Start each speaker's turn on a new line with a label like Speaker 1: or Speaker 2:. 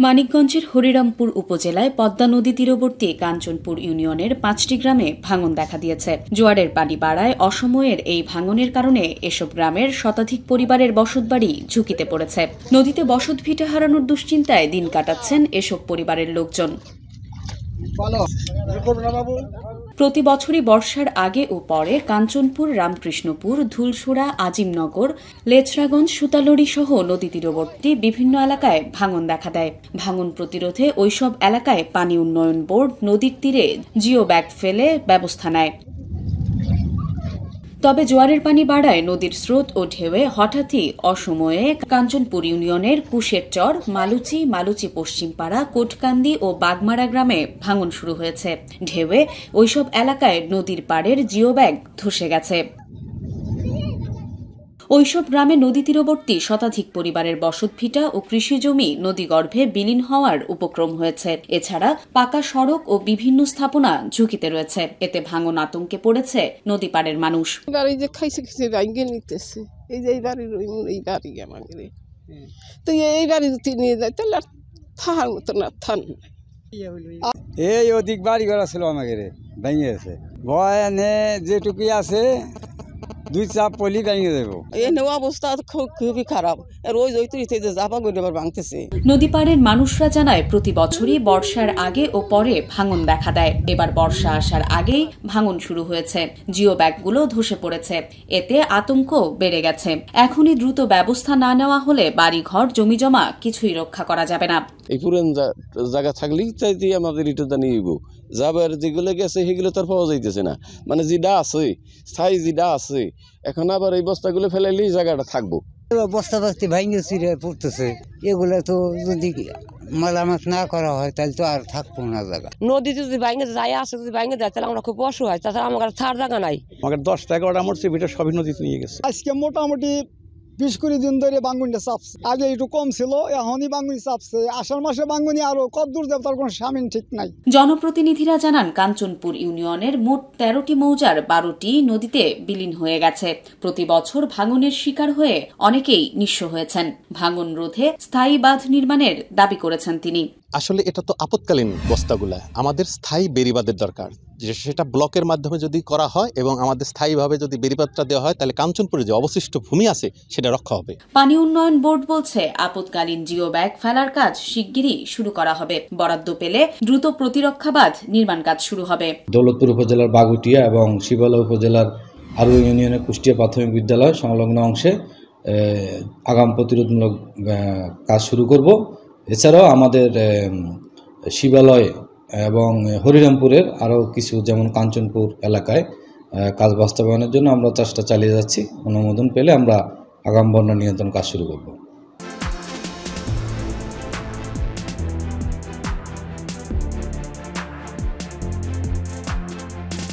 Speaker 1: মানিকগঞ্জের হরিরামপুর উপজেলায় পদ্মা নদী তীরবর্তী কাঞ্চনপুর ইউনিয়নের 5টি গ্রামে ভাঙন দেখা দিয়েছে। জোয়ারের পানি বাড়ায় অসময়ের এই ভাঙনের কারণে এসব গ্রামের শতাধিক পরিবারের বসতবাড়ি ঝুঁকিতে পড়েছে। নদীতে বসতভিটা হারানোর দুশ্চিন্তায় দিন কাটাচ্ছেন এসব পরিবারের লোকজন। প্রতি বছরই বর্ষার আগে ও পরে কাঞ্চনপুর, রামকৃষ্ণপুর, ধুলসুরা, আজিমনগর, লেচরাগঞ্জ, সুতালড়ি সহ নদী তীরবর্তী বিভিন্ন এলাকায় ভাঙন দেখা দেয়। ভাঙন প্রতিরোধে ওইসব এলাকায় পানি উন্নয়ন বোর্ড নদীর তীরে জিও ব্যাগ ফেলে ব্যবস্থা নেয়। তবে জোয়ারের পানি বাড়ায় নদীর স্রোত ও ঢেউয়ে হঠাৎই অসময়ে কাঞ্চনপুর ইউনিয়নের কুশের চর, মালুচি পশ্চিমপাড়া, কোটকান্দি ও বাগমারা গ্রামে ভাঙন শুরু হয়েছে। ঢেউয়ে ওইসব এলাকায় নদীর পাড়ের জিও ব্যাগ ধসে গেছে। ওইসব গ্রামে নদী তীরবর্তী শতাধিক পরিবারের বসতভিটা ও কৃষিজমি নদীগর্ভে বিলীন হওয়ার উপক্রম হয়েছে। এছাড়া পাকা সড়ক ও বিভিন্ন স্থাপনা ঝুঁকিতে রয়েছে। এতে ভাঙন আতঙ্কে পড়েছে নদী পাড়ের মানুষ।
Speaker 2: এই অধিক বাড়ি ঘর ছিল আমাদের ভেঙে গেছে, ভয় এনে যেটুকু আছে 2 চাপ পলি ভেঙে দেবো।
Speaker 3: এই অবস্থা খুবই খারাপ। রোজ ভাঙতেছে।
Speaker 1: নদী পাড়ের মানুষরা জানায় প্রতি বছরই বর্ষার আগে ও পরে ভাঙন দেখা দেয়। এবার বর্ষা আসার আগেই ভাঙন শুরু হয়েছে। জিও ব্যাগগুলো ধসে পড়েছে। এতে আতঙ্ক বেড়ে গেছে। এখনই দ্রুত ব্যবস্থা না নেওয়া হলে বাড়িঘর, জমিজমা কিছুই রক্ষা করা যাবে না।
Speaker 4: এই পুরান জায়গা থাকলেই চাইতে আমাদের এটা জানিয়ে যাবার যেগুলো গেছে সেগুলো তার পাওয়া যাইতেছে না। মানে যেটা আছে স্থায়ী যেটা আছে, এখন আবার এই বস্তাগুলো ফেলাইলেই জায়গাটা থাকবো।
Speaker 2: বস্তা বস্তি ভাঙে চিরে পড়তেছে, এগুলো তো যদি মেরামত না করা হয় তাহলে তো আর থাকবো না জায়গা।
Speaker 3: নদী যদি ভাঙে যায়, আসে যদি ভাঙে যায় তাহলে আমরা খুব অসহায়। তাছাড়া আমার থার জায়গা নাই।
Speaker 4: আমাদের 10-11টা মরছে, ভিটা সবই নদীতে নিয়ে গেছে।
Speaker 5: আজকে মোটামুটি 20-20 দিন ধরে বাঙ্গুনিটা চাপছে। আগে একটু কম ছিল, এখনই বাঙ্গুনি চাপছে। আষাঢ় মাসে বাঙ্গুনি আরো কত দূর যাবে তার কোনো সামিন ঠিক নাই।
Speaker 1: জনপ্রতিনিধিরা জানান কাঞ্চনপুর ইউনিয়নের মোট 13টি মৌজার 12টি নদীতে বিলীন হয়ে গেছে। প্রতি বছর ভাঙনের শিকার হয়ে অনেকেই নিঃস্ব হয়েছেন। ভাঙন রোধে স্থায়ী বাঁধ নির্মাণের দাবি করেছেন তিনি।
Speaker 6: আসলে এটা তো আপৎকালীন বস্তাগুলা, আমাদের স্থায়ী বেড়িবাঁধের দরকার। সেটা ব্লকের মাধ্যমে যদি করা হয় এবং আমাদের স্থায়ীভাবে যদি বেড়িবাঁধটা দেওয়া হয় তাহলে কাঞ্চনপুরে যে অবশিষ্ট ভূমি আছে সেটা রক্ষা হবে।
Speaker 1: পানি উন্নয়ন বোর্ড বলছে আপৎকালীন জিও ব্যাগ ফেলার কাজ শিগগিরই শুরু করা হবে। বরাদ্দ পেলে দ্রুত প্রতিরক্ষা বাঁধ নির্মাণ কাজ শুরু হবে।
Speaker 7: দৌলতপুর উপজেলার বাগুটিয়া এবং শিবালা উপজেলার আরও ইউনিয়নের কুষ্টিয়া প্রাথমিক বিদ্যালয় সংলগ্ন অংশে আগাম প্রতিরোধমূলক কাজ শুরু করব। এছাড়াও আমাদের শিবালয় এবং হরিরামপুরের আরও কিছু, যেমন কাঞ্চনপুর এলাকায় কাজ বাস্তবায়নের জন্য আমরা চেষ্টা চালিয়ে যাচ্ছি। অনুমোদন পেলে আমরা আগাম বন্যা নিয়ন্ত্রণ কাজ শুরু করব।